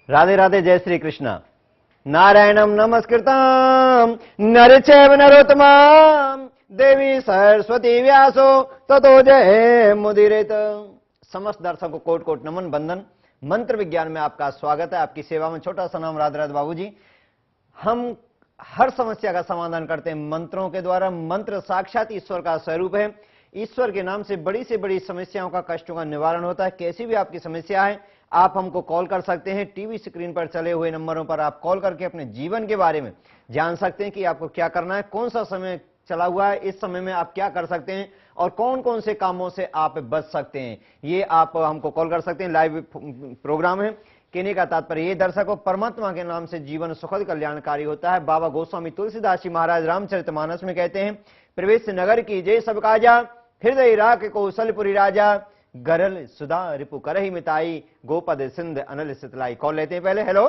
राधे राधे, जय श्री कृष्ण। नारायणं नमस्कृतं नर चैव नरोत्तमं देवी सरस्वती व्यासो ततो जय मुदीरयेत्। समस्त दर्शकों को कोट कोट नमन बंदन। मंत्र विज्ञान में आपका स्वागत है। आपकी सेवा में छोटा सा नाम राधे राधे बाबूजी। हम हर समस्या का समाधान करते हैं मंत्रों के द्वारा। मंत्र साक्षात ईश्वर का स्वरूप है। ईश्वर के नाम से बड़ी समस्याओं का, कष्टों का निवारण होता है। कैसी भी आपकी समस्या है, आप हमको कॉल कर सकते हैं। टीवी स्क्रीन पर चले हुए नंबरों पर आप कॉल करके अपने जीवन के बारे में जान सकते हैं कि आपको क्या करना है, कौन सा समय चला हुआ है, इस समय में आप क्या कर सकते हैं और कौन कौन से कामों से आप बच सकते हैं। ये आप हमको कॉल कर सकते हैं। लाइव प्रोग्राम है। कहने का तात्पर्य ये दर्शकों, परमात्मा के नाम से जीवन सुखद कल्याणकारी होता है। बाबा गोस्वामी तुलसीदास जी महाराज रामचरितमानस में कहते हैं, प्रवेश नगर की जय सब काजा, हृदय राख कौशलपुरी राजा, गरल सुधा रिपु करही मिताई, गोपद सिंध अनल सितलाई। कॉल लेते हैं पहले। हेलो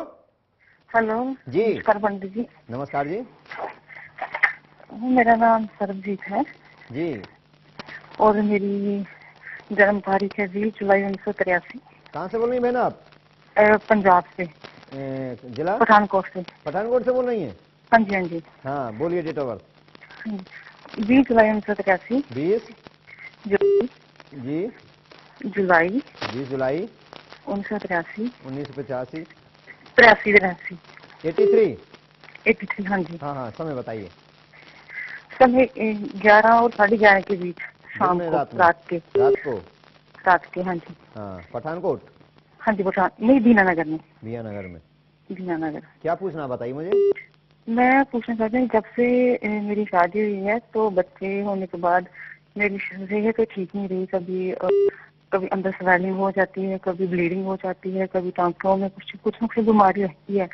हेलो जी, नमस्कार पंडित जी। नमस्कार जी। मेरा नाम सरबजीत है जी, और मेरी जन्म तारीख है 20 जुलाई 1983। कहाँ से बोल रही हैं बहन आप? पंजाब से, जिला पठानकोट से। पठानकोट से बोल रही हैं? हाँ जी, हाँ जी। हाँ, बोलिए। Date of birth? 20 जुलाई 1983। 20 जी जुलाई 20 जुलाई 1983। 1985। 83। 83। हाँ जी। हाँ, समय बताइए। समय 11 और 11:30 के बीच शाम को, रात के। हाँ जी। हाँ, पठानकोट? हाँ जी, नहीं, दीनानगर में। दीनानगर। क्या पूछना, बताइए मुझे। मैं पूछना चाहती हूँ, जब से मेरी शादी हुई है तो बच्चे होने के बाद मेरी सेहत तो ठीक नहीं रही। कभी अंदर स्वेलिंग हो जाती है, कभी ब्लीडिंग हो जाती है, कभी टांकों में कुछ न कुछ बीमारी रहती है।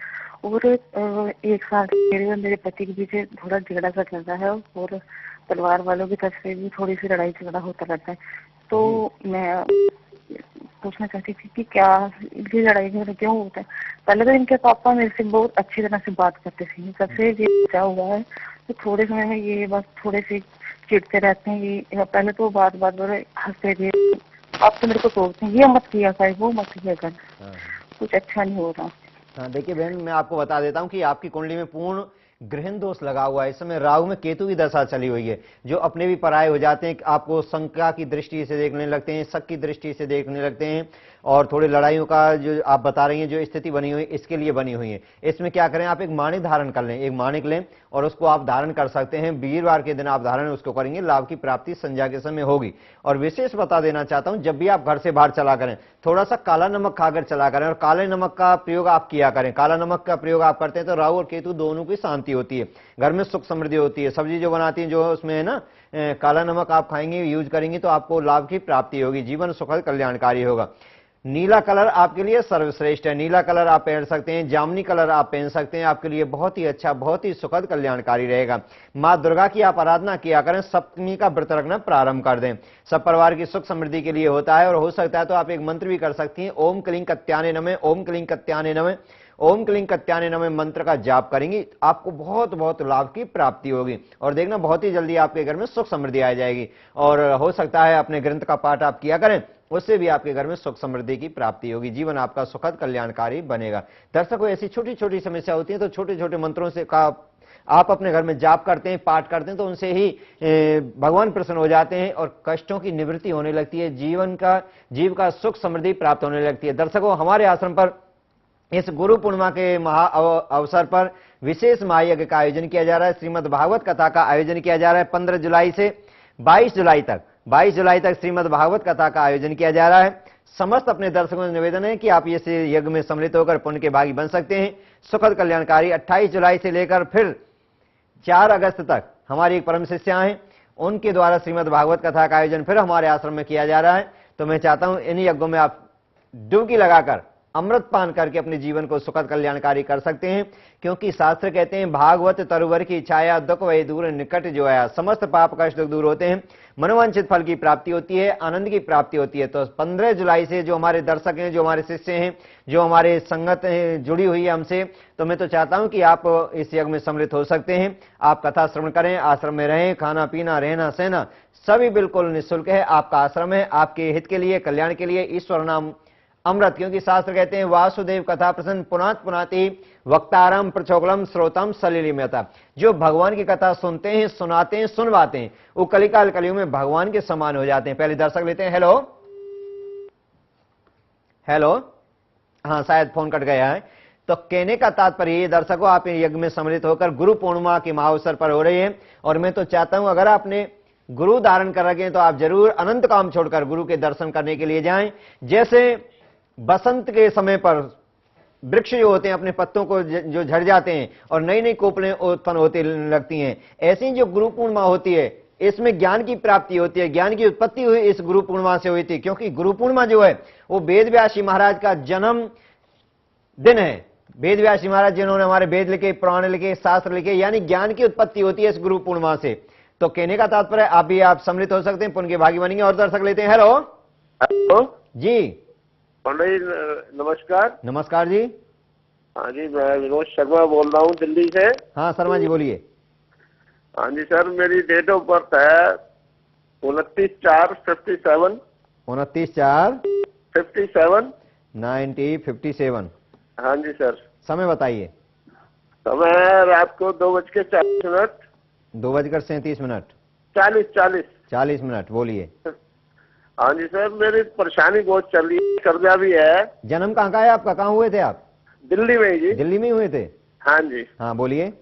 और 1 साल मेरे पति के बीच थोड़ा झगड़ा सा चल रहा है और परिवार वालों की तरफ से भी थोड़ी सी लड़ाई झगड़ा होता रहता है। तो मैं पूछना चाहती थी कि क्या ये लड़ाई झगड़ा क्यों होता है। पहले तो इनके पापा मेरे से बहुत अच्छी तरह से बात करते थे। जब से ये बच्चा हुआ है तो थोड़े समय में ये बस थोड़े से चिढ़ते रहते हैं। ये पहले तो बात हंसते थे, आप तो मेरे को टोकते हैं, ये मत किया कर, वो मत किया कर। कुछ अच्छा नहीं हो रहा। हाँ, देखिए बहन, मैं आपको बता देता हूँ कि आपकी कुंडली में पूर्ण ग्रहण दोष लगा हुआ है। इस समय राहु में केतु की दशा चली हुई है, जो अपने भी पराये हो जाते हैं। आपको शंका की दृष्टि से देखने लगते हैं, शक की दृष्टि से देखने लगते हैं, और थोड़ी लड़ाइयों का जो आप बता रही हैं, जो स्थिति बनी हुई इसके लिए बनी हुई है। इसमें क्या करें, आप एक माणिक धारण कर लें, एक माणिक लें और उसको आप धारण कर सकते हैं। वीरवार के दिन आप धारण उसको करेंगे, लाभ की प्राप्ति संध्या के समय होगी। और विशेष बता देना चाहता हूं, जब भी आप घर से बाहर चला करें, थोड़ा सा काला नमक खाकर चला करें और काले नमक का प्रयोग आप किया करें। काला नमक का प्रयोग आप करते हैं तो राहु और केतु दोनों की शांति होती है, घर में सुख समृद्धि होती है। सब्जी जो बनाती है, जो उसमें है ना, काला नमक आप खाएंगे, यूज करेंगे तो आपको लाभ की प्राप्ति होगी, जीवन सुखद कल्याणकारी होगा। नीला कलर आपके लिए सर्वश्रेष्ठ है। नीला कलर आप पहन सकते हैं, जामुनी कलर आप पहन सकते हैं, आपके लिए बहुत ही अच्छा, बहुत ही सुखद कल्याणकारी रहेगा। माँ दुर्गा की आप आराधना किया करें, सप्तमी का व्रत रखना प्रारंभ कर दें, सब परिवार की सुख समृद्धि के लिए होता है। और हो सकता है तो आप एक मंत्र भी कर सकती हैं, ओम क्लीं कत्याने नमः, ओम क्लीं कत्याने नमः, ओम क्लीं कत्याने नमः मंत्र का जाप करेंगी, आपको बहुत बहुत लाभ की प्राप्ति होगी। और देखना, बहुत ही जल्दी आपके घर में सुख समृद्धि आ जाएगी। और हो सकता है अपने ग्रंथ का पाठ आप किया करें, उससे भी आपके घर में सुख समृद्धि की प्राप्ति होगी, जीवन आपका सुखद कल्याणकारी बनेगा। दर्शकों, ऐसी छोटी छोटी समस्या होती है तो छोटे छोटे मंत्रों से का आप अपने घर में जाप करते हैं, पाठ करते हैं, तो उनसे ही भगवान प्रसन्न हो जाते हैं और कष्टों की निवृत्ति होने लगती है, जीव का सुख समृद्धि प्राप्त होने लगती है। दर्शकों, हमारे आश्रम पर इस गुरु पूर्णिमा के महा अवसर पर विशेष महायज्ञ का आयोजन किया जा रहा है। श्रीमद् भागवत कथा का आयोजन किया जा रहा है। 15 जुलाई से 22 जुलाई तक श्रीमद् भागवत कथा का आयोजन किया जा रहा है। समस्त अपने दर्शकों से निवेदन है कि आप इस यज्ञ में सम्मिलित होकर पुण्य के भागी बन सकते हैं, सुखद कल्याणकारी। 28 जुलाई से लेकर फिर 4 अगस्त तक हमारी एक परम शिष्या हैं, उनके द्वारा श्रीमद् भागवत कथा का आयोजन फिर हमारे आश्रम में किया जा रहा है। तो मैं चाहता हूं इन यज्ञों में आप डुबकी लगाकर अमृत पान करके अपने जीवन को सुखद कल्याणकारी कर सकते हैं, क्योंकि शास्त्र कहते हैं, भागवत तरुवर की छाया, दुख वही दूर निकट जो आया। समस्त पाप कष्ट दूर होते हैं, मनोवांछित फल की प्राप्ति होती है, आनंद की प्राप्ति होती है। तो 15 जुलाई से जो हमारे दर्शक हैं, जो हमारे शिष्य हैं, जो हमारे संगत हैं, जुड़ी हुई है हमसे, तो मैं तो चाहता हूं कि आप इस यज्ञ में सम्मिलित हो सकते हैं। आप कथा श्रवण करें, आश्रम में रहें, खाना पीना रहना सहना सभी बिल्कुल निःशुल्क है। आपका आश्रम है, आपके हित के लिए, कल्याण के लिए। ईश्वर नाम अमृत, क्योंकि शास्त्र कहते हैं वासुदेव कथा प्रसन्न पुनात पुनाति वक्तारम प्रचोकलम श्रोतम सलिलिमता। जो भगवान की कथा सुनते हैं, सुनाते हैं, सुनवाते हैं, वो कलिकाल कलयुग में भगवान के समान हो जाते हैं। पहले दर्शक लेते हैं। हेलो हेलो, हाँ शायद फोन कट गया है। तो कहने का तात्पर्य ये दर्शकों, आप यज्ञ में सम्मिलित होकर गुरु पूर्णिमा के महाअवसर पर हो रही है, और मैं तो चाहता हूं अगर आपने गुरु धारण कर रखे हैं तो आप जरूर अनंत काम छोड़कर गुरु के दर्शन करने के लिए जाएं। जैसे बसंत के समय पर वृक्ष जो होते हैं अपने पत्तों को जो झड़ जाते हैं और नई नई कोपलें उत्पन्न होती लगती हैं, ऐसी जो गुरु पूर्णिमा होती है इसमें ज्ञान की प्राप्ति होती है। ज्ञान की उत्पत्ति हुई इस गुरु पूर्णिमा से हुई थी, क्योंकि गुरु पूर्णिमा जो है वो वेद व्यास जी महाराज का जन्म दिन है। वेद व्यास जी महाराज जिन्होंने हमारे वेद लिखे, पुराण लिखे, शास्त्र लिखे, यानी ज्ञान की उत्पत्ति होती है इस गुरु पूर्णिमा से। तो कहने का तात्पर्य आप भी आप सम्मिलित हो सकते हैं, पुण्य के भागी बनेंगे। और दर्शक लेते हैं। हेलो हेलो जी, पंडित जी नमस्कार। नमस्कार जी। हाँ जी, मैं विनोद शर्मा बोल रहा हूँ दिल्ली से। हाँ शर्मा जी बोलिए। हाँ जी सर, मेरी डेट ऑफ बर्थ है 29/4/57। 29/4/57 1957। हाँ जी सर। समय बताइए। समय रात को 2:40 2:37 40 मिनट। बोलिए। हाँ जी सर, मेरी परेशानी बहुत चल रही है, कर्जा भी है। जन्म कहाँ का है आपका? कहाँ हुए थे आप? दिल्ली में ही जी। दिल्ली में हुए थे? हाँ जी। हाँ बोलिए।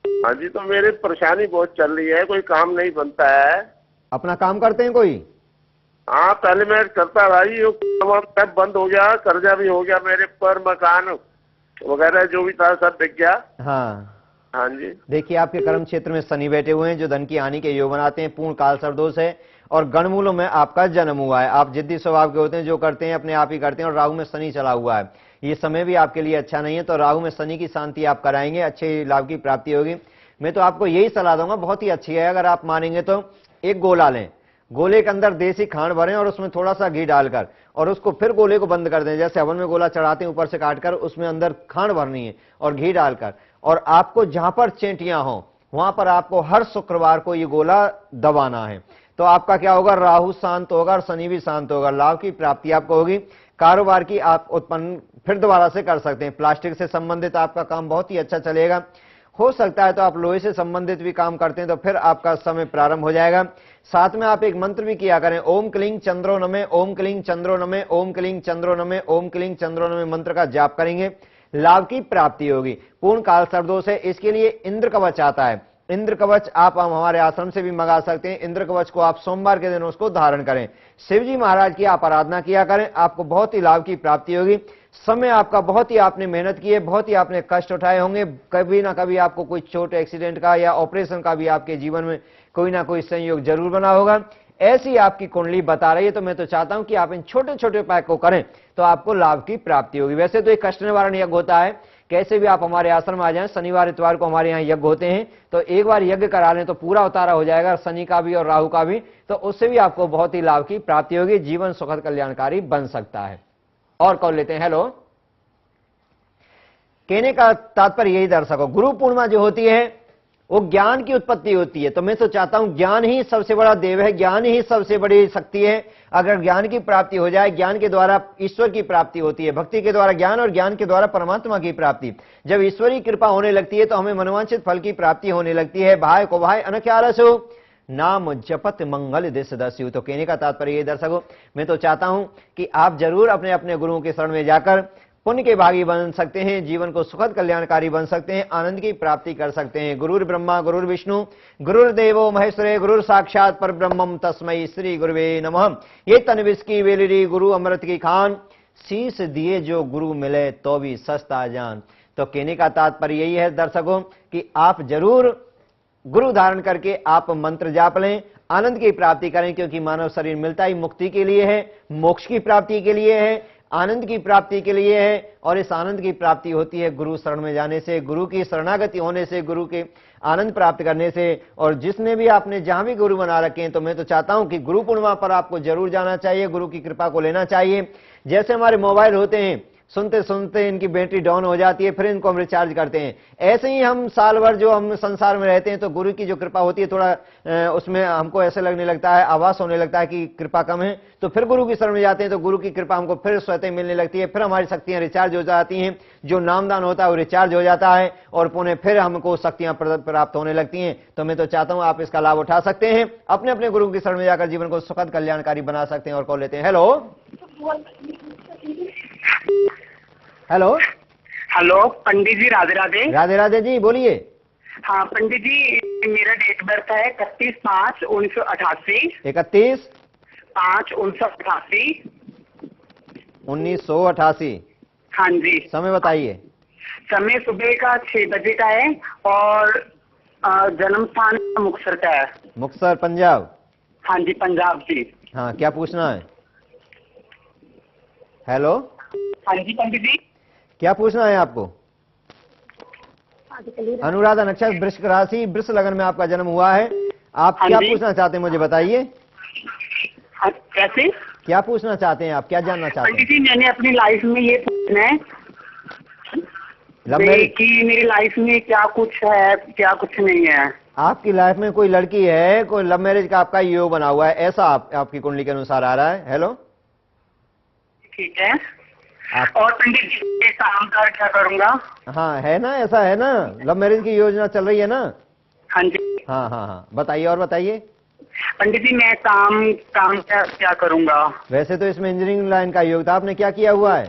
हाँ जी, तो मेरी परेशानी बहुत चल रही है, कोई काम नहीं बनता है। अपना काम करते हैं कोई? हाँ पहले मैं करता रहा, ये सब बंद हो गया, कर्जा भी हो गया मेरे पर, मकान वगैरह जो भी था सब बिक गया। हाँ हाँ जी। देखिए आपके कर्म क्षेत्र में शनि बैठे हुए हैं जो धन की हानि के योग बनाते हैं, पूर्ण काल सर्वदोष है, और गणमूलों में आपका जन्म हुआ है। आप जिद्दी स्वभाव के होते हैं, जो करते हैं अपने आप ही करते हैं, और राहु में शनि चला हुआ है। ये समय भी आपके लिए अच्छा नहीं है, तो राहु में शनि की शांति आप कराएंगे, अच्छे लाभ की प्राप्ति होगी। मैं तो आपको यही सलाह दूंगा, बहुत ही अच्छी है, अगर आप मानेंगे तो एक गोला लें, गोले के अंदर देसी खांड भरें और उसमें थोड़ा सा घी डालकर, और उसको फिर गोले को बंद कर दें। जैसे हवन में गोला चढ़ाते हैं ऊपर से काटकर, उसमें अंदर खांड भरनी है और घी डालकर, और आपको जहां पर चेंटियां हो वहां पर आपको हर शुक्रवार को ये गोला दबाना है। तो आपका क्या होगा, राहु शांत होगा और शनि भी शांत होगा, लाभ की प्राप्ति आपको होगी, कारोबार की आप उत्पन्न फिर दोबारा से कर सकते हैं। प्लास्टिक से संबंधित आपका काम बहुत ही अच्छा चलेगा। हो सकता है तो आप लोहे से संबंधित भी काम करते हैं तो फिर आपका समय प्रारंभ हो जाएगा। साथ में आप एक मंत्र भी किया करें, ओम क्लीं चंद्रो नमः, ओम क्लीं चंद्रो नमः, ओम क्लीं चंद्रो नमः, ओम क्लीं चंद्रो नमः मंत्र का जाप करेंगे, लाभ की प्राप्ति होगी। पूर्ण काल सर्वदोष है, इसके लिए इंद्र कवच आता है। इंद्र कवच आप हमारे आश्रम से भी मंगा सकते हैं। इंद्र कवच को आप सोमवार के दिन उसको धारण करें, शिव जी महाराज की आप आराधना किया करें, आपको बहुत ही लाभ की प्राप्ति होगी। समय आपका बहुत ही आपने मेहनत की है, बहुत ही आपने कष्ट उठाए होंगे, कभी ना कभी आपको कोई चोट एक्सीडेंट का या ऑपरेशन का भी आपके जीवन में कोई ना कोई संयोग जरूर बना होगा। ऐसी आपकी कुंडली बता रही है, तो मैं तो चाहता हूं कि आप इन छोटे छोटे उपाय को करें तो आपको लाभ की प्राप्ति होगी। वैसे तो एक कष्ट निवारण यज्ञ होता है, कैसे भी आप हमारे आश्रम आ जाएं, शनिवार इतवार को हमारे यहाँ यज्ञ होते हैं, तो एक बार यज्ञ करा लें तो पूरा उतारा हो जाएगा, शनि का भी और राहु का भी, तो उससे भी आपको बहुत ही लाभ की प्राप्ति होगी, जीवन सुखद कल्याणकारी बन सकता है। और कॉल लेते हैं। हेलो, कहने का तात्पर्य यही दर्शकों, गुरु पूर्णिमा जो होती है वो ज्ञान की उत्पत्ति होती है, तो मैं तो चाहता हूं ज्ञान ही सबसे बड़ा देव है, ज्ञान ही सबसे बड़ी शक्ति है। अगर ज्ञान की प्राप्ति हो जाए, ज्ञान के द्वारा ईश्वर की प्राप्ति होती है, भक्ति के द्वारा ज्ञान और ज्ञान के द्वारा परमात्मा की प्राप्ति। जब ईश्वरी कृपा होने लगती है तो हमें मनोवांछित फल की प्राप्ति होने लगती है। भाई को भाई अनख्यारसु नाम जपत मंगल दिस दस्यु। तो कहने का तात्पर्य ये दर्शकों, मैं तो चाहता हूं कि आप जरूर अपने अपने गुरुओं के शरण में जाकर पुण्य के भागी बन सकते हैं, जीवन को सुखद कल्याणकारी बन सकते हैं, आनंद की प्राप्ति कर सकते हैं। गुरुर ब्रह्मा गुरुर विष्णु गुरुर्देवो महेश्वरे गुरुर साक्षात पर ब्रह्मम तस्मै श्री गुरुवे नमः। ये तनविस की वेलिरी गुरु अमृत की खान, शीश दिए जो गुरु मिले तो भी सस्ता जान। तो कहने का तात्पर्य यही है दर्शकों कि आप जरूर गुरु धारण करके आप मंत्र जाप लें, आनंद की प्राप्ति करें, क्योंकि मानव शरीर मिलता ही मुक्ति के लिए है, मोक्ष की प्राप्ति के लिए है, आनंद की प्राप्ति के लिए है। और इस आनंद की प्राप्ति होती है गुरु शरण में जाने से, गुरु की शरणागति होने से, गुरु के आनंद प्राप्त करने से। और जिसने भी आपने जहां भी गुरु बना रखे हैं, तो मैं तो चाहता हूं कि गुरु पूर्णिमा पर आपको जरूर जाना चाहिए, गुरु की कृपा को लेना चाहिए। जैसे हमारे मोबाइल होते हैं, सुनते सुनते इनकी बैटरी डाउन हो जाती है, फिर इनको हम रिचार्ज करते हैं। ऐसे ही हम साल भर जो हम संसार में रहते हैं तो गुरु की जो कृपा होती है थोड़ा उसमें हमको ऐसे लगने लगता है, आभास होने लगता है कि कृपा कम है, तो फिर गुरु की शरण में जाते हैं तो गुरु की कृपा हमको फिर स्वतः मिलने लगती है, फिर हमारी शक्तियां रिचार्ज हो जाती हैं, जो नामदान होता है वो रिचार्ज हो जाता है और पुनः फिर हमको शक्तियां प्राप्त होने लगती हैं। तो मैं तो चाहता हूं आप इसका लाभ उठा सकते हैं, अपने अपने गुरु की शरण में जाकर जीवन को सुखद कल्याणकारी बना सकते हैं। और कॉल लेते हैं। हेलो हेलो हेलो पंडित जी, राधे राधे। राधे राधे जी, बोलिए। हाँ पंडित जी, मेरा डेट बर्थ है 31/5/1988। 31/5/1988। 1988। हाँ जी। समय बताइए। समय सुबह का 6 बजे का है और जन्म स्थान मुक्तसर का है। मुक्तसर पंजाब। हाँ जी, पंजाब जी। हाँ, क्या पूछना है? हेलो। हाँ जी पंडित जी, क्या पूछना है आपको? अनुराधा नक्षत्र, वृश्चिक राशि, वृष लगन में आपका जन्म हुआ है। आप हाँ क्या जी। पूछना चाहते हैं मुझे बताइए। हाँ, कैसे? क्या पूछना चाहते हैं आप, क्या जानना चाहते पंडित हैं? जी, मैंने अपनी लाइफ में ये पूछना है लव मैरिज। कि मेरी लाइफ में क्या कुछ है, क्या कुछ नहीं है। आपकी लाइफ में कोई लड़की है, कोई लव मैरिज का आपका योग बना हुआ है, ऐसा आपकी कुंडली के अनुसार आ रहा है। हेलो। ठीक है। आप और पंडित जी, ये काम का क्या करूँगा? हाँ, है ना, ऐसा है ना, लव मैरिज की योजना चल रही है ना। हाँ जी। हाँ हाँ हाँ, बताइए और बताइए। पंडित जी, मैं काम क्या करूँगा? वैसे तो इसमें इंजीनियरिंग लाइन का योग था, आपने क्या किया हुआ है?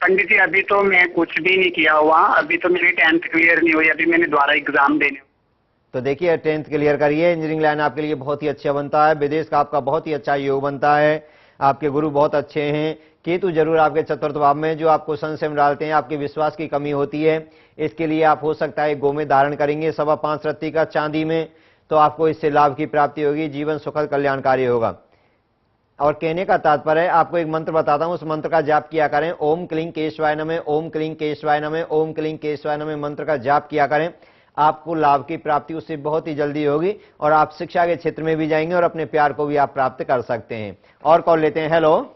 पंडित जी, अभी तो मैं कुछ भी नहीं किया हुआ, अभी तो मेरी 10th क्लियर नहीं हुई, अभी मैंने दोबारा एग्जाम देने। तो देखिए 10th क्लियर करिए, इंजीनियरिंग लाइन आपके लिए बहुत ही अच्छा बनता है, विदेश का आपका बहुत ही अच्छा योग बनता है, आपके गुरु बहुत अच्छे हैं। केतु जरूर आपके चतुर्थ भाव में, जो आपको संशय में डालते हैं, आपके विश्वास की कमी होती है, इसके लिए आप हो सकता है गोमेद धारण करेंगे 5.25 रत्ती का चांदी में, तो आपको इससे लाभ की प्राप्ति होगी, जीवन सुखद कल्याणकारी होगा। और कहने का तात्पर्य है, आपको एक मंत्र बताता हूं, उस मंत्र का जाप किया करें। ओम क्लीं केशवाय नमः, ओम क्लीं केशवाय नमः, ओम क्लीं केशवाय नमः मंत्र का जाप किया करें। आपको लाभ की प्राप्ति उससे बहुत ही जल्दी होगी और आप शिक्षा के क्षेत्र में भी जाएंगे और अपने प्यार को भी आप प्राप्त कर सकते हैं। और कॉल लेते हैं। हेलो।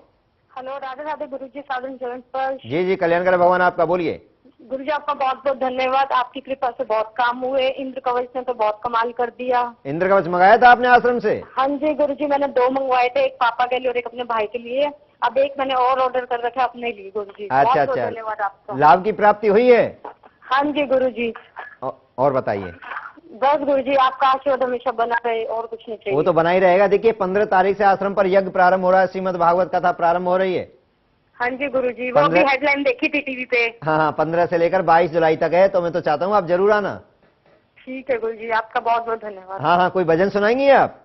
हेलो, राधे राधे गुरुजी, साधन चरण पर। जी जी, कल्याण करे भगवान आपका, बोलिए। गुरुजी, आपका बहुत बहुत धन्यवाद, आपकी कृपा से बहुत काम हुए। इंद्र कवच ने तो बहुत कमाल कर दिया। इंद्र कवच मंगाया था आपने आश्रम से? हाँ जी गुरुजी, मैंने 2 मंगवाए थे, एक पापा के लिए और एक अपने भाई के लिए। अब एक मैंने और ऑर्डर कर रखा है अपने लिए गुरुजी। अच्छा बहुत अच्छा, धन्यवाद आपका। लाभ की प्राप्ति हुई है? हाँ जी गुरुजी। और बताइए। बस गुरुजी, आपका आशीर्वाद हमेशा बना रहे, और कुछ नहीं चाहिए। वो तो बना ही रहेगा। देखिए 15 तारीख से आश्रम पर यज्ञ प्रारंभ हो रहा है, श्रीमद् भागवत कथा प्रारंभ हो रही है। हाँ जी गुरुजी, वो भी हेडलाइन देखी थी टीवी पे। हाँ, 15 से लेकर 22 जुलाई तक है, तो मैं तो चाहता हूँ आप जरूर आना। ठीक है गुरुजी, आपका बहुत बहुत धन्यवाद। हाँ, कोई भजन सुनाएंगे आप?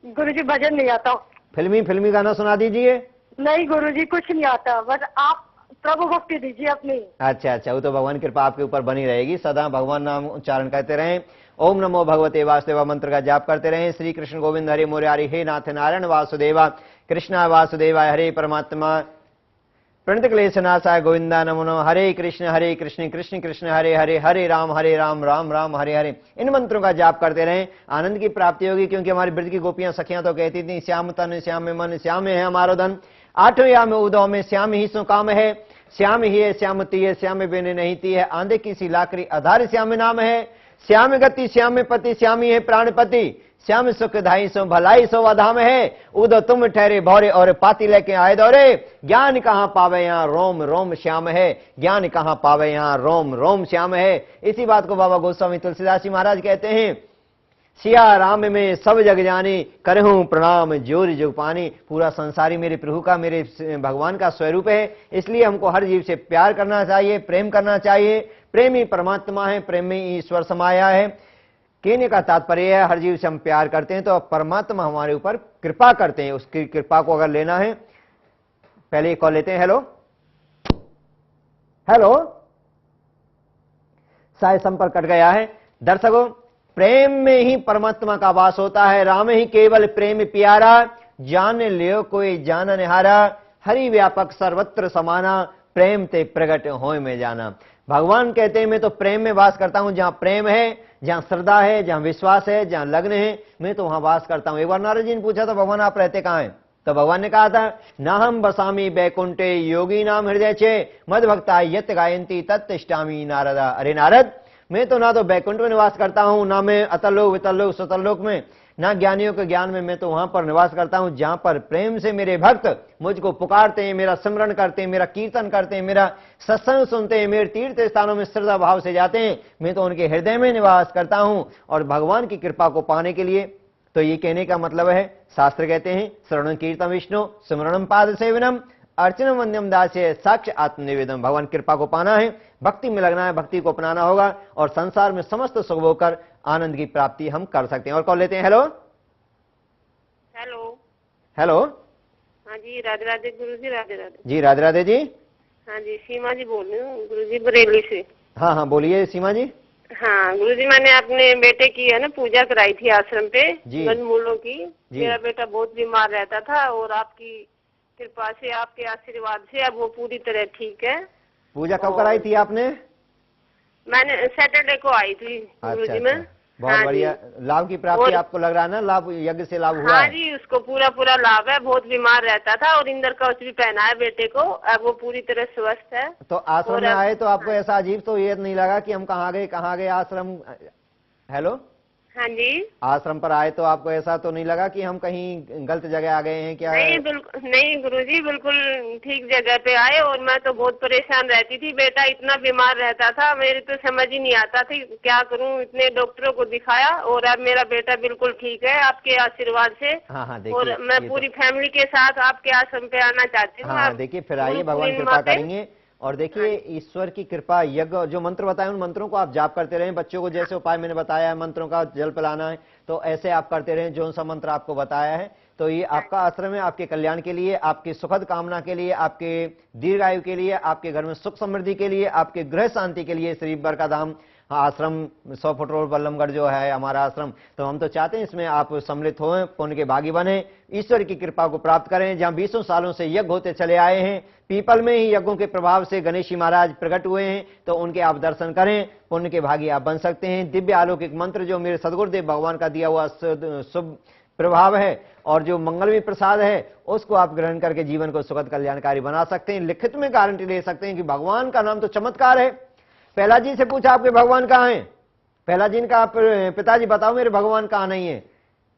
गुरुजी, भजन नहीं आता। फिल्मी गाना सुना दीजिए। नहीं गुरुजी, कुछ नहीं आता, बस आप प्रभु भक्ति दीजिए अपनी। अच्छा, वो तो भगवान की कृपा आपके ऊपर बनी रहेगी, सदा भगवान नाम उच्चारण करते रहें, ओम नमो भगवते वासुदेवा मंत्र का जाप करते रहें। श्री कृष्ण गोविंद हरे मुरारी, हे नाथ नारायण वासुदेवा, कृष्णा वासुदेवाय, हरे परमात्मा प्रणत क्लेश नाशाय गोविंदा नमो नमः। हरे कृष्ण कृष्ण कृष्ण हरे हरे, हरे राम राम राम हरे हरे। इन मंत्रों का जाप करते रहें, आनंद की प्राप्ति होगी। क्योंकि हमारी ब्रज की गोपियां सखियां तो कहती थी, श्याम तन श्याम मन श्याम है हमारो धन, 8वें या में उदौ में श्याम ही सो काम है, श्याम ही है श्यामती है, श्याम बेने नहीं ती है, आंधे की सी लाकड़ी आधार श्याम नाम है, श्याम गति श्याम पति श्यामी है प्राणपति, श्याम सुख धाई सो भलाई सो वधाम है, उदो तुम ठहरे भौरे और पाती लेके आए दौरे, ज्ञान कहाँ पावे यहाँ रोम रोम श्याम है, ज्ञान कहाँ पावे यहाँ रोम रोम श्याम है। इसी बात को बाबा गोस्वामी तुलसीदास जी महाराज कहते हैं, सिया राम में सब जग जानी, करहूं प्रणाम जोर जुग पानी। पूरा संसारी मेरे प्रभु का, मेरे भगवान का स्वरूप है, इसलिए हमको हर जीव से प्यार करना चाहिए, प्रेम करना चाहिए। प्रेम ही परमात्मा है, प्रेम में ईश्वर समाया है। कहने का तात्पर्य है, हर जीव से हम प्यार करते हैं तो परमात्मा हमारे ऊपर कृपा करते हैं। उसकी कृपा को अगर लेना है, पहले एक कॉल लेते हैं। हेलो शायद संपर्क कट गया है। दर्शकों, प्रेम में ही परमात्मा का वास होता है। राम ही केवल प्रेम प्यारा, जान लियो कोई जानन हारा, हरि व्यापक सर्वत्र समाना, प्रेम ते प्रगट होय में जाना। भगवान कहते हैं, मैं तो प्रेम में वास करता हूं। जहां प्रेम है, जहां श्रद्धा है, जहां विश्वास है, जहां लग्न है, मैं तो वहां वास करता हूं। एक बार नारद जी ने पूछा था, भगवान आप रहते कहां हैं? तो भगवान ने कहा था, ना हम बसामी बैकुंठे योगी नाम हृदय चे मद भक्ता यत गायंती तत्तिष्ठामि नारदा। अरे नारद, मैं तो ना तो बैकुंठ में निवास करता हूं, ना मैं अतलोक वितलोक सुतलोक में, ना ज्ञानियों के ज्ञान में, मैं तो वहां पर निवास करता हूं जहां पर प्रेम से मेरे भक्त मुझको पुकारते हैं, मेरा स्मरण करते हैं, मेरा कीर्तन करते हैं, मेरा सत्संग सुनते हैं, मेरे तीर्थ स्थानों में श्रद्धा भाव से जाते हैं, मैं तो उनके हृदय में निवास करता हूं। और भगवान की कृपा को पाने के लिए तो ये कहने का मतलब है, शास्त्र कहते हैं, श्रवणं कीर्तन विष्णु स्मरणं पाद सेवनम अर्चनम वंद्यम दास्य साक्ष आत्मनिवेदन। भगवान कृपा को पाना है, भक्ति में लगना है, भक्ति को अपनाना होगा और संसार में समस्त सुख होकर आनंद की प्राप्ति हम कर सकते हैं। और कॉल लेते हैं। Hello hello. हेलो। हाँ जी, राधे राधे गुरु जी। राधे राधे जी राधे राधे जी। हाँ जी, सीमा जी बोल रही हूँ गुरु जी, बरेली से। हाँ हाँ बोलिए सीमा जी। हाँ गुरु जी, मैंने अपने बेटे की है ना पूजा कराई थी आश्रम पे गंजमूलों की। मेरा बेटा बहुत बीमार रहता था और आपकी कृपा से, आपके आशीर्वाद से अब वो पूरी तरह ठीक है। पूजा कब कराई थी आपने? मैंने सैटरडे को आई थी गुरु जी में। बहुत हाँ बढ़िया, लाभ की प्राप्ति आपको लग रहा है ना, लाभ यज्ञ से लाभ हुआ? हाँ जी, उसको पूरा पूरा लाभ है। बहुत बीमार रहता था और इंदर कवच भी पहना है बेटे को, अब वो पूरी तरह स्वस्थ है। तो आश्रम में आए तो आपको ऐसा अजीब तो ये नहीं लगा कि हम कहाँ गए आश्रम? हेलो। हाँ जी, आश्रम पर आए तो आपको ऐसा तो नहीं लगा कि हम कहीं गलत जगह आ गए हैं क्या? नहीं बिल्कुल नहीं गुरुजी, बिल्कुल ठीक जगह पे आए। और मैं तो बहुत परेशान रहती थी, बेटा इतना बीमार रहता था, मेरे तो समझ ही नहीं आता था क्या करूं। इतने डॉक्टरों को दिखाया और अब मेरा बेटा बिल्कुल ठीक है आपके आशीर्वाद से। हाँ हाँ, और मैं पूरी फैमिली के साथ आपके आश्रम पे आना चाहती हूँ। हाँ देखिए, फिर आइए, भगवान कृपा करेंगे। और देखिए ईश्वर की कृपा, यज्ञ जो मंत्र बताए उन मंत्रों को आप जाप करते रहें। बच्चों को जैसे उपाय मैंने बताया है, मंत्रों का जल पिलाना है, तो ऐसे आप करते रहें जो सा मंत्र आपको बताया है। तो ये आपका आश्रम है, आपके कल्याण के लिए, आपकी सुखद कामना के लिए, आपके दीर्घायु के लिए, आपके घर में सुख समृद्धि के लिए, आपके गृह शांति के लिए। श्री बर का धाम आश्रम 100 फुट रोड बल्लमगढ़ जो है हमारा आश्रम, तो हम तो चाहते हैं इसमें आप सम्मिलित हों, पुण्य के भागी बने, ईश्वर की कृपा को प्राप्त करें। जहां 20 सालों से यज्ञ होते चले आए हैं, पीपल में ही यज्ञों के प्रभाव से गणेश जी महाराज प्रकट हुए हैं, तो उनके आप दर्शन करें, पुण्य के भागी आप बन सकते हैं। दिव्य अलौकिक मंत्र जो मेरे सदगुरुदेव भगवान का दिया हुआ शुभ प्रभाव है और जो मंगलमय प्रसाद है, उसको आप ग्रहण करके जीवन को सुखद कल्याणकारी बना सकते हैं। लिखित में गारंटी ले सकते हैं कि भगवान का नाम तो चमत्कार है। पहला जी से पूछा आपके भगवान कहाँ हैं? पहला जी ने कहा पिताजी बताओ मेरे भगवान कहाँ नहीं है?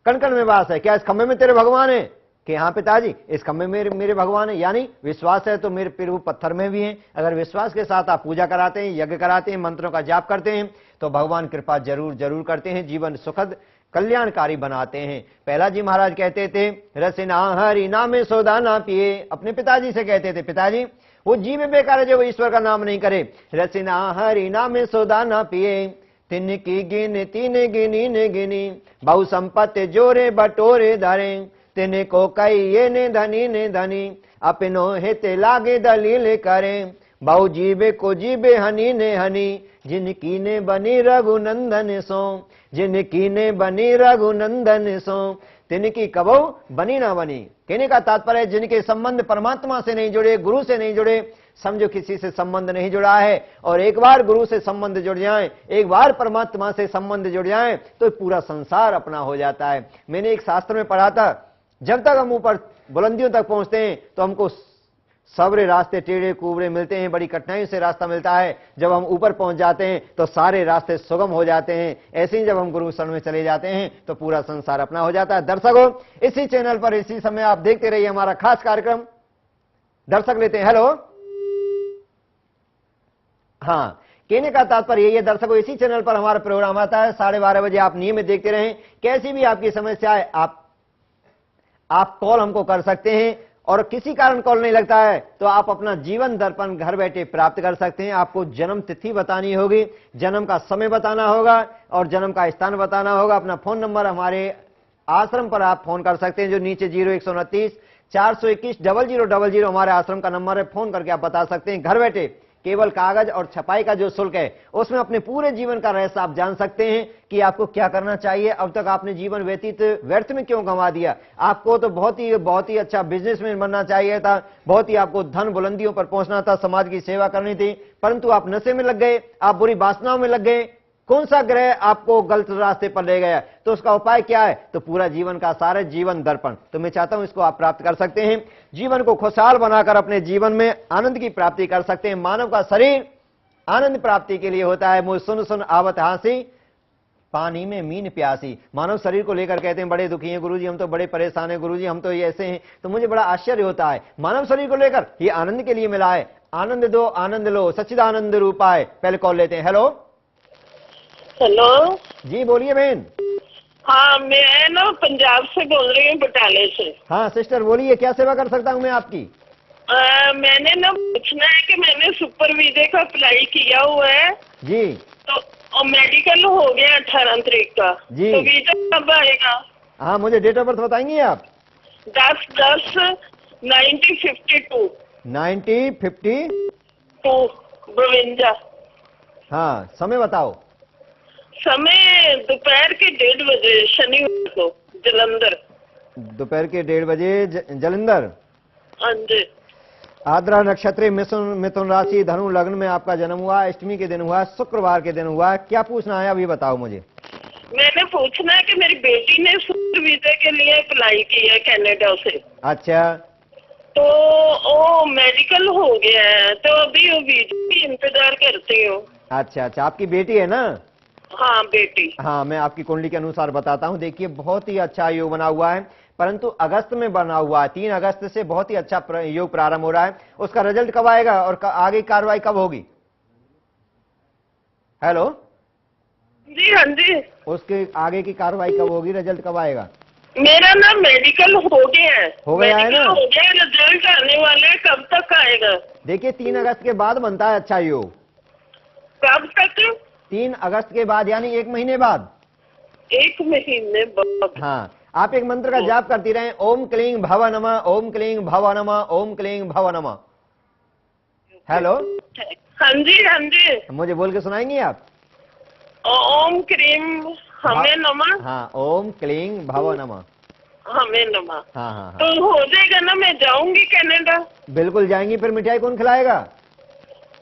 कण कण में वास है। क्या इस खंबे में तेरे भगवान है? कि हाँ पिताजी इस खंबे में मेरे भगवान है। यानी विश्वास है तो मेरे प्रभु पत्थर में भी हैं। अगर विश्वास के साथ आप पूजा कराते हैं, यज्ञ कराते हैं, मंत्रों का जाप करते हैं, तो भगवान कृपा जरूर जरूर करते हैं, जीवन सुखद कल्याणकारी बनाते हैं। पहला जी महाराज कहते थे, रसिना हरि नामे सोदा ना पिए। अपने पिताजी से कहते थे, पिताजी वो जीव बेकार है जो ईश्वर का नाम नहीं करे। रसिना हरि नामे सोदा ना पिए, तिन की गिन तीन गिनी ने गिनी, बहु संपत्ति जोरे बटोरे धरे, तिने को कई ये ने धनी, अपनो हेते लागे दलील करे, बहु जीवे को जीवे हनी ने हनी, जिनकी ने बनी रघुनंदन सो, जिनकी ने बनी रघुनंदन सो, तिनकी कबो बनी ना बनी। कहने का तात्पर्य है जिनके संबंध परमात्मा से नहीं जुड़े, गुरु से नहीं जुड़े, समझो किसी से संबंध नहीं जुड़ा है। और एक बार गुरु से संबंध जुड़ जाए, एक बार परमात्मा से संबंध जुड़ जाए, तो पूरा संसार अपना हो जाता है। मैंने एक शास्त्र में पढ़ा था, जब तक हम ऊपर बुलंदियों तक पहुंचते हैं तो हमको सबरे रास्ते टेढ़े कुबड़े मिलते हैं, बड़ी कठिनाइयों से रास्ता मिलता है। जब हम ऊपर पहुंच जाते हैं तो सारे रास्ते सुगम हो जाते हैं। ऐसे ही जब हम गुरु शरण में चले जाते हैं तो पूरा संसार अपना हो जाता है। दर्शकों, इसी चैनल पर इसी समय आप देखते रहिए हमारा खास कार्यक्रम। दर्शक लेते हैं। हेलो। हाँ, कहने का तात्पर्य यही है दर्शकों, इसी चैनल पर हमारा प्रोग्राम आता है 12:30 बजे। आप नियमित देखते रहें। कैसी भी आपकी समस्या है आप कॉल हमको कर सकते हैं। और किसी कारण कॉल नहीं लगता है तो आप अपना जीवन दर्पण घर बैठे प्राप्त कर सकते हैं। आपको जन्म तिथि बतानी होगी, जन्म का समय बताना होगा और जन्म का स्थान बताना होगा। अपना फोन नंबर हमारे आश्रम पर आप फोन कर सकते हैं, जो नीचे 0129 421 0000 हमारे आश्रम का नंबर है। फोन करके आप बता सकते हैं घर बैठे। केवल कागज और छपाई का जो शुल्क है उसमें अपने पूरे जीवन का रहस्य आप जान सकते हैं कि आपको क्या करना चाहिए। अब तक आपने जीवन व्यर्थ में क्यों गंवा दिया? आपको तो बहुत ही अच्छा बिजनेसमैन बनना चाहिए था, बहुत ही आपको धन बुलंदियों पर पहुंचना था, समाज की सेवा करनी थी, परंतु आप नशे में लग गए, आप बुरी वासनाओं में लग गए। कौन सा ग्रह आपको गलत रास्ते पर ले गया, तो उसका उपाय क्या है, तो पूरा जीवन का सारा जीवन दर्पण। तो मैं चाहता हूं इसको आप प्राप्त कर सकते हैं, जीवन को खुशहाल बनाकर अपने जीवन में आनंद की प्राप्ति कर सकते हैं। मानव का शरीर आनंद प्राप्ति के लिए होता है। मुझ सुन सुन आवत हांसी, पानी में मीन प्यासी। मानव शरीर को लेकर कहते हैं बड़े दुखी हैं गुरुजी, हम तो बड़े परेशान हैं गुरुजी, हम तो ये ऐसे हैं। तो मुझे बड़ा आश्चर्य होता है, मानव शरीर को लेकर ये आनंद के लिए मिला है। आनंद दो आनंद लो, सच्चिदानंद रूपाय। पहले कॉल लेते हैं। हेलो हेलो जी, बोलिए बहन। हाँ, मैं ना पंजाब से बोल रही हूँ, बटाले से। हाँ सिस्टर बोलिए, क्या सेवा कर सकता हूँ मैं आपकी। मैंने ना पूछना है कि मैंने सुपर वीजे का अप्लाई किया हुआ है जी, तो और मेडिकल हो गया 18 तारीख का जी। तो वीजा कब आएगा? हाँ मुझे डेट ऑफ बर्थ बताएंगे आप। 10/10/1952 1952। 52। हाँ समय बताओ। समय दोपहर के 1:30 बजे, शनिवार को, जलंधर। दोपहर के 1:30 बजे जलंधर। हाँ जी। आद्रा नक्षत्र, मिथुन राशि, धनु लग्न में आपका जन्म हुआ, अष्टमी के दिन हुआ, शुक्रवार के दिन हुआ। क्या पूछना है अभी बताओ मुझे। मैंने पूछना है कि मेरी बेटी ने सुपर वीजे के लिए अप्लाई किया है कनाडा से। अच्छा, तो वो मेडिकल हो गया है, तो अभी वो वीजा की इंतजार करती हूँ। अच्छा अच्छा, आपकी बेटी है ना। हाँ बेटी। हाँ मैं आपकी कुंडली के अनुसार बताता हूँ। देखिए बहुत ही अच्छा योग बना हुआ है, परंतु अगस्त में बना हुआ है। 3 अगस्त से बहुत ही अच्छा योग प्रारंभ हो रहा है। उसका रिजल्ट कब आएगा और आगे कार्रवाई कब होगी। हेलो जी हाँ जी। उसके आगे की कार्रवाई कब होगी, रिजल्ट कब आएगा। मेरा ना मेडिकल हो गया है। हो गया है ना? हो गया, रिजल्ट आने वाला है, कब तक आएगा? देखिए 3 अगस्त के बाद बनता है अच्छा योग। कब तक? 3 अगस्त के बाद, यानी 1 महीने बाद। 1 महीने बाद। हाँ, आप एक मंत्र का जाप करती रहें, ओम क्लीं भव नमः, ओम क्लीं भव नमः, ओम क्लीं भव नमः। हेलो हाँ जी हाँ जी। मुझे बोल के सुनाएंगी आप। ओम क्रीम हमें नमः। हाँ, ओम क्लीं भव नमः, हमें नमः। हाँ हाँ हाँ, तो हो जाएगा ना, मैं जाऊंगी कनाडा। बिल्कुल जाएंगी। फिर मिठाई कौन खिलाएगा।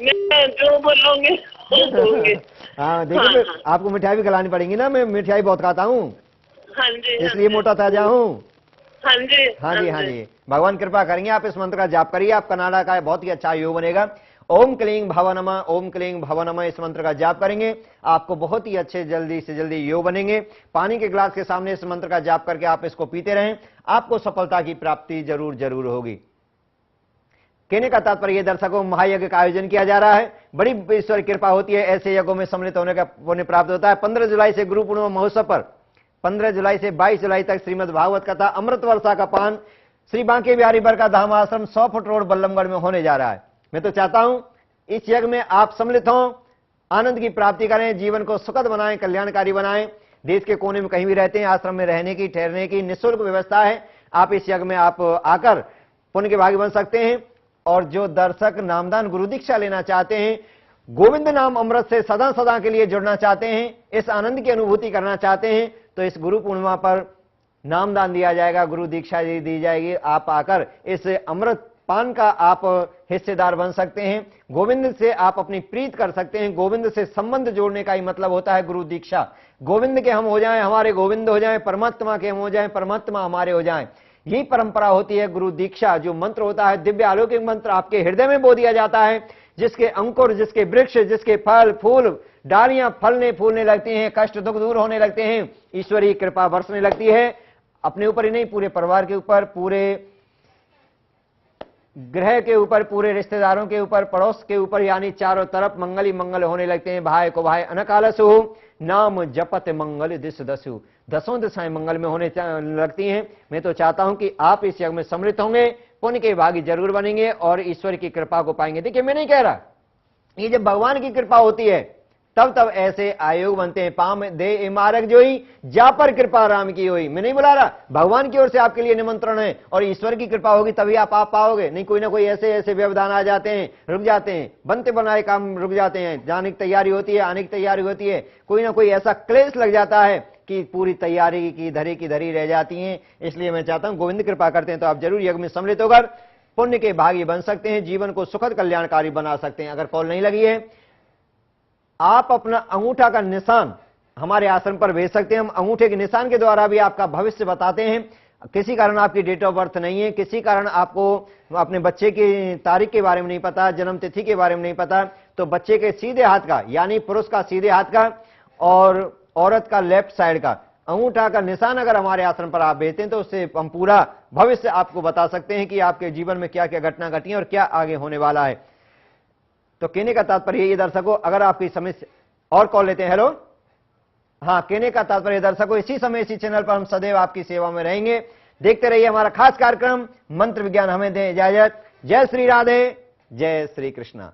मैं जो बोलोगे वो दूंगी। हाँ देखिए, फिर आपको मिठाई भी खिलानी पड़ेगी ना। मैं मिठाई बहुत खाता हूँ, हाँ जी, इसलिए मोटा ताजा हूँ। हाँ जी हाँ जी हाँ जी, भगवान कृपा करेंगे। आप इस मंत्र का जाप करिए, आप कनाडा का बहुत ही अच्छा योग बनेगा। ओम क्लीं भव नमः, ओम क्लीं भव नमः, इस मंत्र का जाप करेंगे, आपको बहुत ही अच्छे जल्दी से जल्दी योग बनेंगे। पानी के ग्लास के सामने इस मंत्र का जाप करके आप इसको पीते रहें, आपको सफलता की प्राप्ति जरूर जरूर होगी। कहने का तात्पर्य दर्शकों, महायज्ञ का आयोजन किया जा रहा है, बड़ी ईश्वर कृपा होती है, ऐसे यज्ञों में सम्मिलित होने का पुण्य प्राप्त होता है। 15 जुलाई से गुरु पूर्णिमा महोत्सव पर 15 जुलाई से 22 जुलाई तक श्रीमद् भागवत कथा अमृत वर्षा का पान श्री बांके बिहारी बर का धाम आश्रम 100 फुट रोड बल्लमगढ़ में होने जा रहा है। मैं तो चाहता हूं इस यज्ञ में आप सम्मिलित हों, आनंद की प्राप्ति करें, जीवन को सुखद बनाएं, कल्याणकारी बनाएं। देश के कोने में कहीं भी रहते हैं, आश्रम में रहने की, ठहरने की निःशुल्क व्यवस्था है। आप इस यज्ञ में आप आकर पुण्य के भागी बन सकते हैं। और जो दर्शक नामदान गुरु दीक्षा लेना चाहते हैं, गोविंद नाम अमृत से सदा सदा के लिए जुड़ना चाहते हैं, इस आनंद की अनुभूति करना चाहते हैं, तो इस गुरु पूर्णिमा पर नामदान दिया जाएगा, गुरु दीक्षा दी जाएगी। आप आकर इस अमृत पान का आप हिस्सेदार बन सकते हैं। गोविंद से आप अपनी प्रीत कर सकते हैं। गोविंद से संबंध जोड़ने का ही मतलब होता है गुरु दीक्षा। गोविंद के हम हो जाएं, हमारे गोविंद हो जाएं, परमात्मा के हम हो जाएं, परमात्मा हमारे हो जाएं, यही परंपरा होती है गुरु दीक्षा। जो मंत्र होता है दिव्य अलौकिक मंत्र, आपके हृदय में बो दिया जाता है, जिसके अंकुर, जिसके वृक्ष, जिसके फल फूल डालियां फलने फूलने लगती हैं, कष्ट दुख दूर होने लगते हैं, ईश्वरीय कृपा बरसने लगती है। अपने ऊपर ही नहीं, पूरे परिवार के ऊपर, पूरे ग्रह के ऊपर, पूरे रिश्तेदारों के ऊपर, पड़ोस के ऊपर, यानी चारों तरफ मंगल ही मंगल होने लगते हैं। भाई को भाई अनकालसु, नाम जपत मंगल दिश दसु, दसों दिशाएं मंगल में होने लगती हैं। मैं तो चाहता हूं कि आप इस यज्ञ में सम्मिलित होंगे, पुण्य के भागी जरूर बनेंगे और ईश्वर की कृपा को पाएंगे। देखिए मैं नहीं कह रहा, ये जब भगवान की कृपा होती है तब ऐसे आयोग बनते हैं। पाम दे इमारक जोई, जा पर कृपा राम की हुई। मैं नहीं बुला रहा, भगवान की ओर से आपके लिए निमंत्रण है, और ईश्वर की कृपा होगी तभी आप पाओगे। नहीं कोई ना कोई ऐसे ऐसे व्यवधान आ जाते हैं, रुक जाते हैं, बनते बनाए काम रुक जाते हैं, जाने की तैयारी होती है, आने की तैयारी होती है, कोई ना कोई ऐसा क्लेश लग जाता है कि पूरी तैयारी की धरी रह जाती है। इसलिए मैं चाहता हूं गोविंद कृपा करते हैं तो आप जरूर यज्ञ में सम्मिलित होकर पुण्य के भागी बन सकते हैं, जीवन को सुखद कल्याणकारी बना सकते हैं। अगर कॉल नहीं लगी है आप अपना अंगूठा का निशान हमारे आश्रम पर भेज सकते हैं। हम अंगूठे के निशान के द्वारा भी आपका भविष्य बताते हैं। किसी कारण आपकी डेट ऑफ बर्थ नहीं है, किसी कारण आपको अपने बच्चे की तारीख के बारे में नहीं पता, जन्म तिथि के बारे में नहीं पता, तो बच्चे के सीधे हाथ का यानी पुरुष का सीधे हाथ का और औरत का लेफ्ट साइड का अंगूठा का निशान अगर हमारे आश्रम पर आप भेजते हैं तो उससे हम पूरा भविष्य आपको बता सकते हैं कि आपके जीवन में क्या क्या घटना घटी है और क्या आगे होने वाला है। तो कहने का तात्पर्य ये दर्शकों, अगर आपकी समस्या और कॉल लेते हैं। हेलो, हाँ, कहने का तात्पर्य दर्शकों, इसी समय इसी चैनल पर हम सदैव आपकी सेवा में रहेंगे। देखते रहिए हमारा खास कार्यक्रम मंत्र विज्ञान। हमें दें इजाजत। जय श्री राधे, जय श्री कृष्णा।